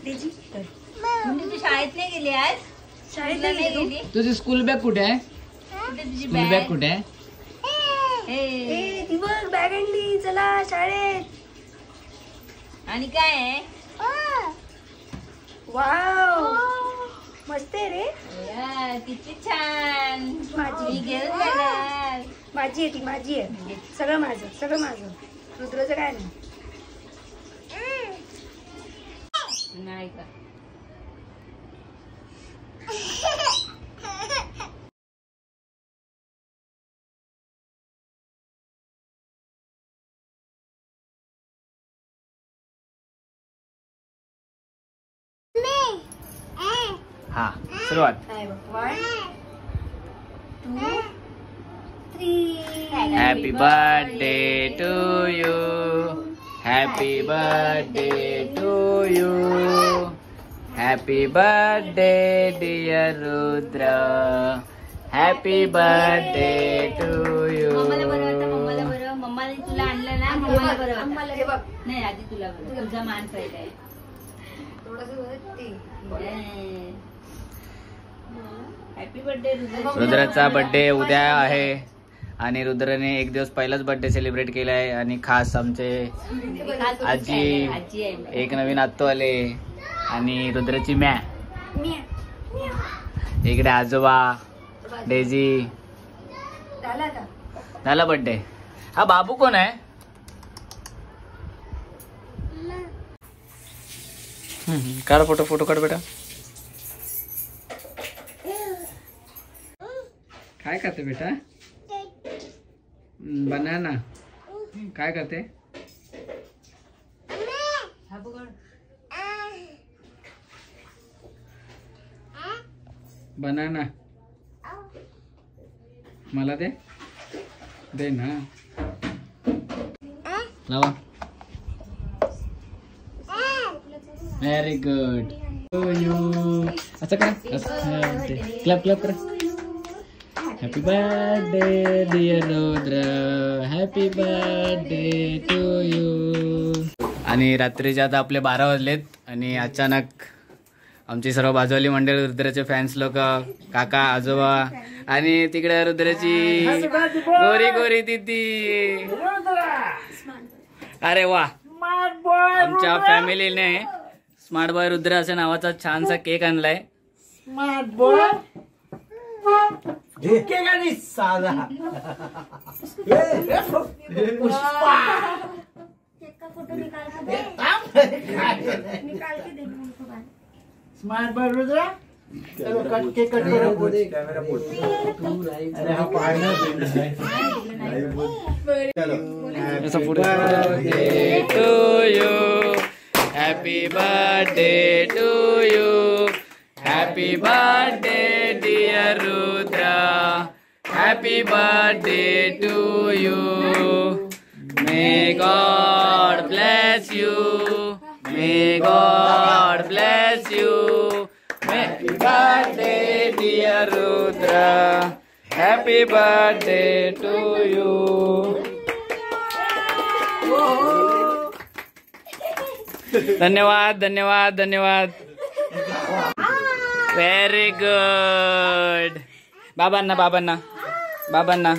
तू शाळेत नाही गेली आज? शाळेत नाही गेली? तुझी स्कूल बॅग कुठे आहे? स्कूल बॅग कुठे आहे? ती बघ बॅग आणली, चला शाळेत. आणि काय आहे? वाव मस्त आहे रे. किती छान. माझी घेऊन जाणार. माझी आहे ती, माझी आहे. सगळं माझं, सगळं माझं. रुद्राचं काय नाही. नाही का? हा सुरुवात. 1, 2, 3. Happy birthday to you. Happy birthday to you. Happy birthday dear Rudra. Happy birthday to you. मम्माला बरं, मम्माला बरं. मम्माने तुला आणलं ना, मम्माला बरं. मम्माला हे बघ. नाही आधी तुला बरं. तुझा मान पहिला आहे. हॅपी बर्थडे रुद्राचा बर्थडे उद्या आहे आणि रुद्रने एक दिवस पहिलाच बर्थडे सेलिब्रेट केलाय. आणि खास आमचे आजी, एक नवीन आत्तो आले आणि रुद्राची मॅ, इकडे आजोबा, डेझी. झाला बर्थडे. हा बाबू कोण आहे? काढ फोटो, फोटो काढ बेटा. काय करते बेटा? बनाना. काय करते? बनाना. मला दे, दे ना. लावा. Very good. असं करा, क्लॅप क्लॅप करा. Happy birthday dear Rudra. Happy birthday to you. आणि रात्रीचे आता आपले 12 वाजलेत आणि अचानक आमची सर्व बाजूवाली मंडळी, रुद्राचे फॅन्स लोक, काका, आजोबा आणि तिकडे रुद्राची गोरी गोरी दिदी. अरे वा. आमच्या फॅमिलीने स्मार्ट बॉय रुद्र असा नावाचा छानसा केक आणलाय. स्मार्ट बॉय केक आणि साधा पुष्पा. Smart boy Rudra. चलो कट केक कट करो. कैमरा बोल. अरे हा पाहना चलो. Birthday to you. Happy birthday to you. Happy birthday dear Rudra. Happy birthday to you. May God bless you. May God bless you. Happy birthday dear Rudra. Happy birthday to you. धन्यवाद धन्यवाद धन्यवाद. Very good. बाबांना बाबांना बाबांना.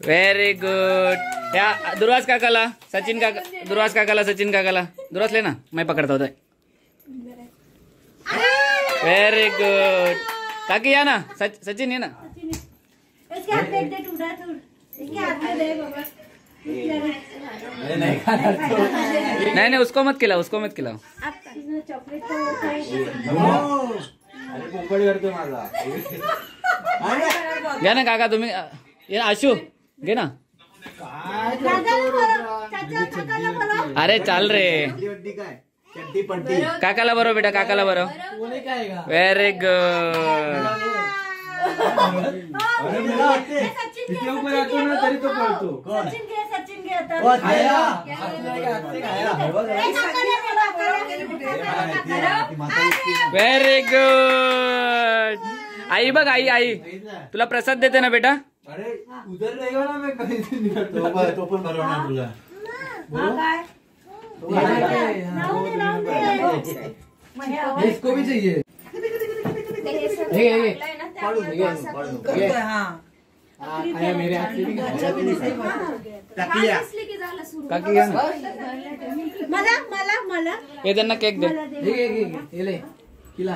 Very good. या दुर्वास काकाला, सचिन काका, दुर्वास काकाला, सचिन काकाला. दुर्वास ले ना, मैं पकडता होता. Very good. काकी या ना, सचिन ये ना. नहीं नहीं उसको मत खिलाओ, उसको मत खिलाओ. घ्या ना काका तुम्ही. ये आशू घे ना. अरे चाल रे. काकाला बरो बेटा, काकाला बरो. Very good. Very good. आई बघ, आई आई तुला प्रसाद देते ना बेटा. अरे उधर रहेगा ना, मैं कहीं तो पण भरवणार तुला. इसको भी चाहिए. आया मेरे हाथ से भी काकी घ्या ना. हे त्यांना केक दे. ये ले खिला.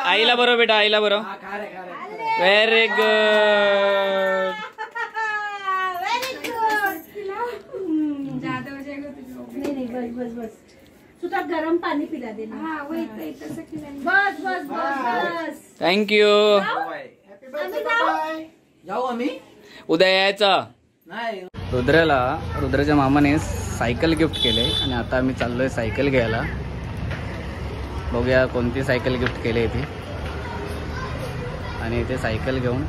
आईला बरो बेटा, आईला बरो. Very good. तुला गरम पाणी पिला दे ना. बस बस बस बस. थँक्यू. जाऊ आम्ही. उद्या यायचं. नाही रुद्राच्या मामाने सायकल गिफ्ट केले आणि आता आम्ही चाललोय सायकल घ्यायला. बघूया कोणती सायकल गिफ्ट केली ती. आणि इथे सायकल घेऊन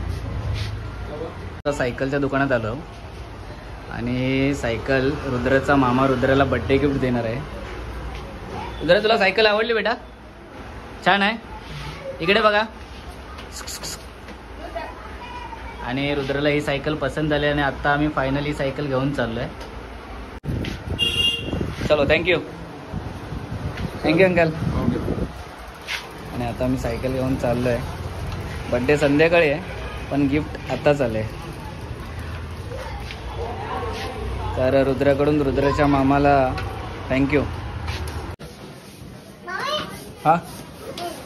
सायकलच्या दुकानात आलो आणि सायकल रुद्राचा मामा रुद्राला बर्थडे गिफ्ट देणार आहे. रुद्रा तुला सायकल आवडली बेटा? छान आहे. इकडे बघा. आणि रुद्राला ही सायकल पसंत झाली आणि आता आम्ही फायनली सायकल घेऊन चाललोय. चलो थँक्यू. Thank you uncle. आणि आता आम्ही सायकल घेऊन चाललोय. बड्डे संध्याकाळी आहे पण गिफ्ट आताच आलंय. तर रुद्राकडून रुद्राच्या मामाला थँक्यू. हा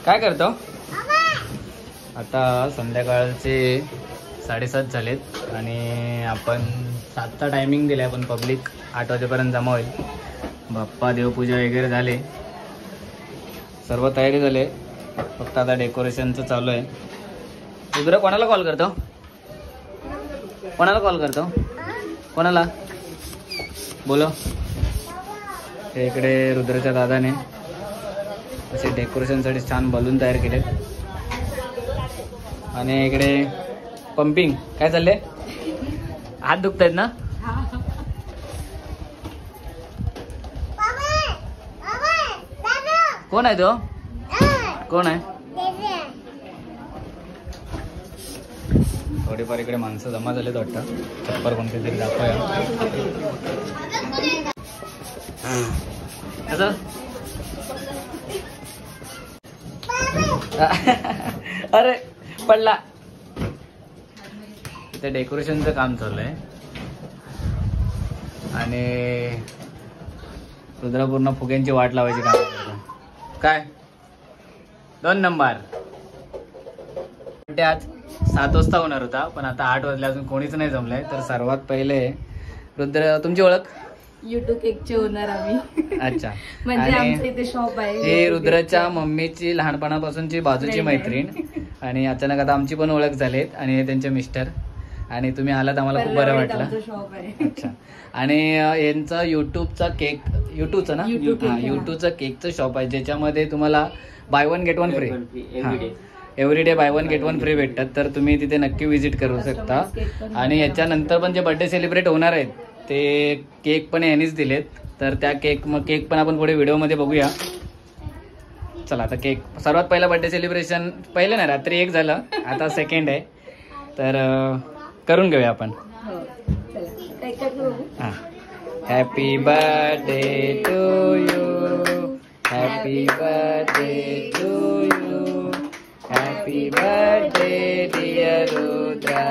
काय करतो? आता संध्याकाळचे 7:30 झालेत आणि आपण 7चा टायमिंग दिलाय पण पब्लिक 8 वाजेपर्यंत जमा होईल. बाप्पा देवपूजा वगैरे झाले, सर्व तयारी झाली. फक्त आता डेकोरेशनचं चालू आहे. रुद्र कोणाला कॉल करतो? कोणाला कॉल करतो? कोणाला बोलो? हे इकडे रुद्राच्या दादाने असे डेकोरेशनसाठी छान बलून तयार केले. आणि इकडे पंपिंग काय चालले? हात दुखत आहेत ना? कोण आहे तो? कोण आहे? थोडीफार इकडे माणसं जमा झालेत वाटतं. छप्पर कोणते तरी दाखवूया. असं अरे पडला. इथे डेकोरेशनचं काम चालू आहे आणि रुद्रा पूर्ण फुग्यांची वाट लावायची काम करतो. काय 2 नंबर. ते आज 7 वाजता होणार होता पण आता 8 वाजले अजून कोणीच नाही जमलंय. तर सर्वात पहिले रुद्र, तुमची ओळख? युट्यूब केकचे ओनर आम्ही. अच्छा. म्हणजे आमचं इथे शॉप आहे. हे रुद्राच्या मम्मीची लहानपणापासूनची बाजूची मैत्रीण आणि अचानक आता आमची पण ओळख झालीत. आणि हे त्यांचे मिस्टर. आणि तुम्ही आलात आम्हाला खूप बरं वाटलं. शॉप आहे. अच्छा. आणि यांचा युट्यूबचा केक, युट्यूबचं ना, युट्यूबचं केकचं शॉप आहे ज्याच्यामध्ये तुम्हाला buy 1 get 1 free, everyday buy 1 get 1 free भेटतात. तर तुम्ही तिथे नक्की विजिट करू शकता. आणि याच्यानंतर पण जे बर्थडे सेलिब्रेट होणार आहेत ते केक पण यांनीच दिलेत. तर त्या केक पण आपण पुढे व्हिडिओमध्ये बघूया. चला आता केक. सर्वात पहिला बर्थडे सेलिब्रेशन पहिलं ना रात्री 1 झालं, आता 2nd आहे. तर करून घेऊया आपण. हां. Happy birthday to you, happy birthday to you, happy birthday dear Rudra,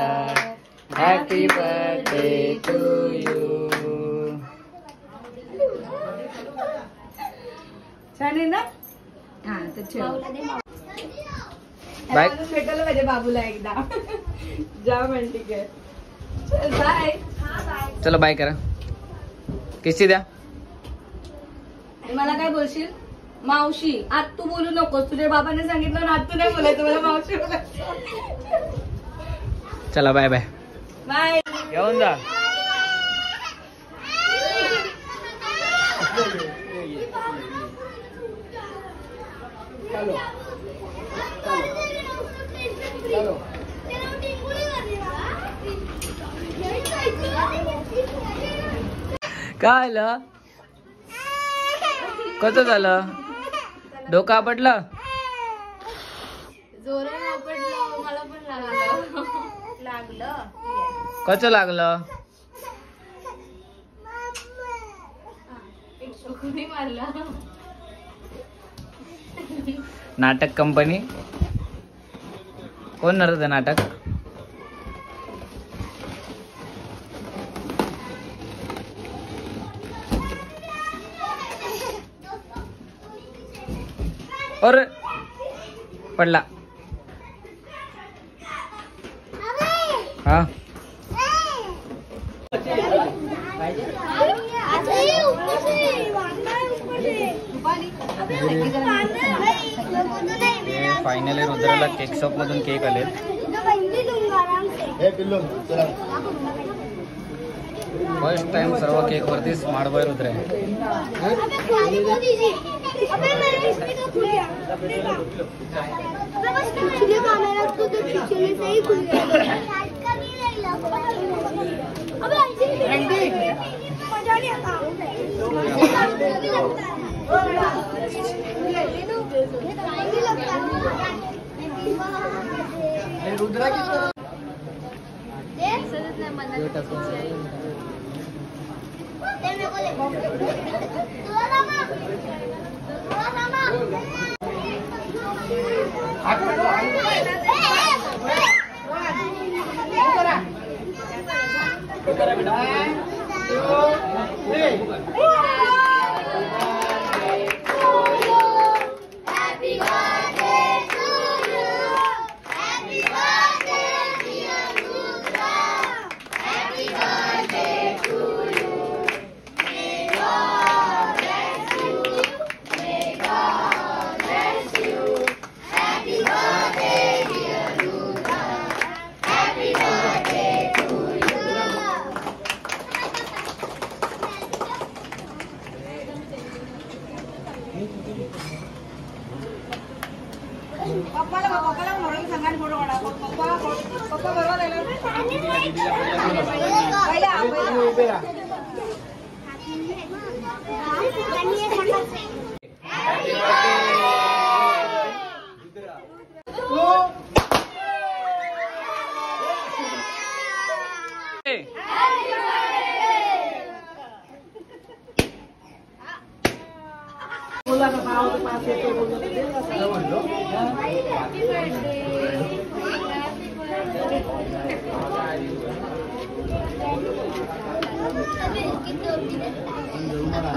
happy birthday to you. छान आहे ना? हा तर बाय. भेटायला पाहिजे बाबूला एकदा. जा म्हणते काय. चल बाय. चला बाय करा. किस्सी द्या. मला काय बोलशील? मावशी. आज तू बोलू नकोस. तुझ्या बाबाने सांगितलं ना आज तू नाही बोलायचं, मला मावशी बोलायचं. चला बाय बाय. बाय. येऊन जा. काय झालं? कसं झालं? डोकं आपटलं? जोराने आपटलं. मला पण लागलं. कसं लागलं? नाटक कंपनी कोण करत होतं नाटक? और पडला हा फायनली रुद्राला केक शॉप मधून केक आले. फर्स्ट टाइम सर्व केक वरती स्मार्ट बॉय रुद्र आहे.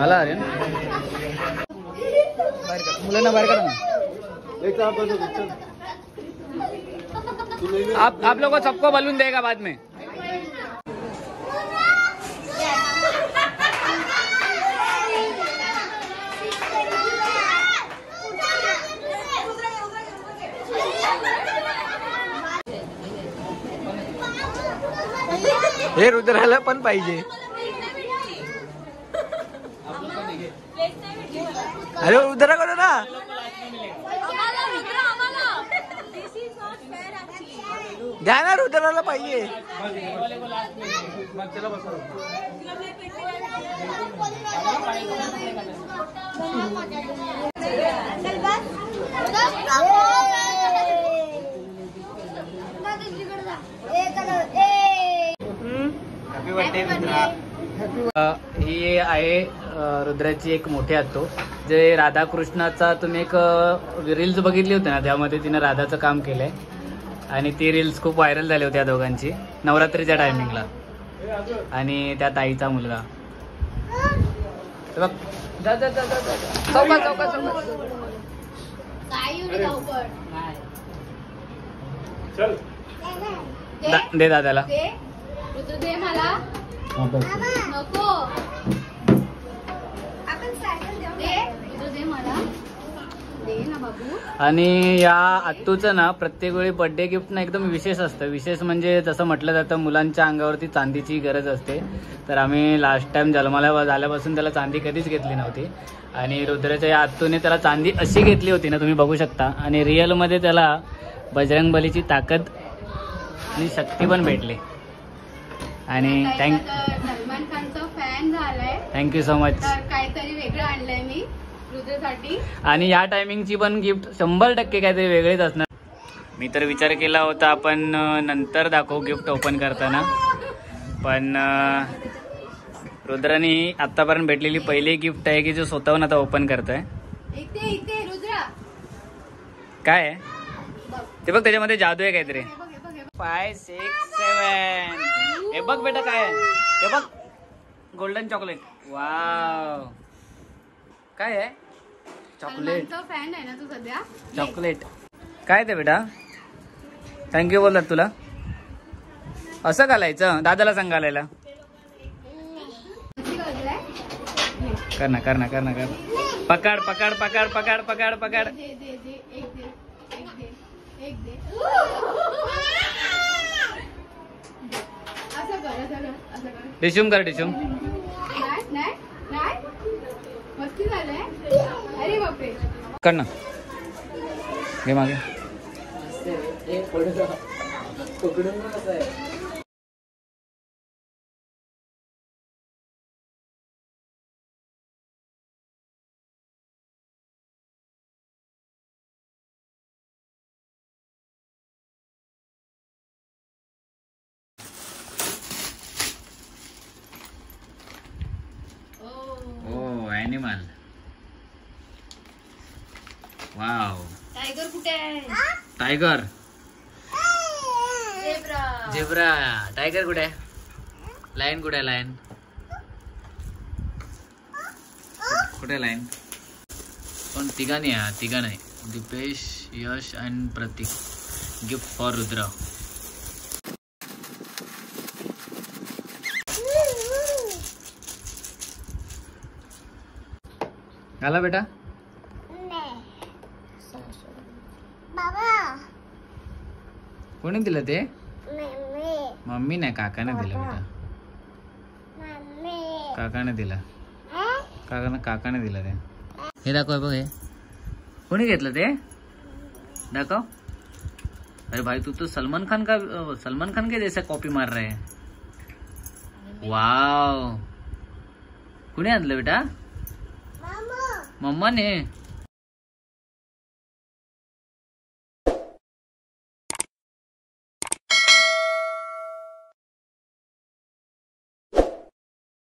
आला अरे मुलांना बाहेर काढा ना. आप लोगों को सबको बलून देगा बाद में. हे रुद्राला पण पाहिजे. अरे रुद्रा करू ना. द्या ना रुद्राला पाहिजे. ही आहे रुद्राची एक मोठी आत्तो. जे राधाकृष्णाचा तुम्ही एक रील्स बघितली होती ना, त्यामध्ये तिने राधाचं काम केलंय आणि ती रील्स खूप व्हायरल झाली होती या दोघांची नवरात्रीच्या टायमिंगला. आणि त्या ताईचा मुलगा बघ. दे दादाला. दे मला नको. दे मला. आणि या आत्तूचं ना प्रत्येक वेळी बर्थडे गिफ्ट ना एकदम विशेष असतं. विशेष म्हणजे जसं म्हटलं जातं मुलांच्या अंगावरती चांदीची गरज असते. तर आम्ही लास्ट टाइम जन्माला झाल्यापासून त्याला चांदी कधीच घेतली नव्हती. आणि रुद्राच्या या आत्तूने त्याला चांदी अशी घेतली होती ना, तुम्ही बघू शकता. आणि रिअलमध्ये त्याला बजरंगबलीची ताकद आणि शक्ती पण भेटली. आणि सलमान खानचा फॅन झालाय. Thank you so much. काहीतरी वेगळं आणलंय मी रुद्रसाठी. आणि या टायमिंगची पण गिफ्ट 100% काहीतरी वेगळीच असणार. मी तर विचार केला होता आपण नंतर दाखवू गिफ्ट ओपन करताना, पण रुद्रानी आतापर्यंत भेटलेली पहिली गिफ्ट आहे की जो स्वतःहून आता ओपन करतोय. इथे रुद्रा काय आहे ते बघ, त्याच्यामध्ये जादू आहे काहीतरी. 5, 6, 7. हे बघ बेटा काय आहे, हे बघ गोल्डन चॉकलेट. वाव, काय आहे? चॉकलेट. फॅन आहे ना तू सध्या. चॉकलेट काय ते बेटा? थँक्यू बोलतात तुला. असं घालायचं, दादाला सांग घालायला. कर ना कर ना कर ना कर. पकड पकड पकड पकड पकड पकड. डिशूम कर डिशूम. कर ना, घे मागे. ॲनिमल. वाव, टायगर कुठे आहे? टायगर. झेब्रा. झेब्रा. टायगर कुठे आहे? लायन कुठे आहे? लायन कुठे? लायन पण तिघांनी आहे. तिघा नाही. दीपेश, यश आणि प्रतीक. Gift for Rudra. घाला बेटा. कोणी दिलं ते? मम्मी नाही, काकाने दिलं बेटा. काकाने दिलं. काकाने दिलं ते. हे दाखव बघ. हे कोणी घेतलं ते? दाखव. अरे भाई तू तो सलमान खान के जैसा कॉपी मार रहा है. वाव, कुणी आणलं बेटा? मम्मा ने.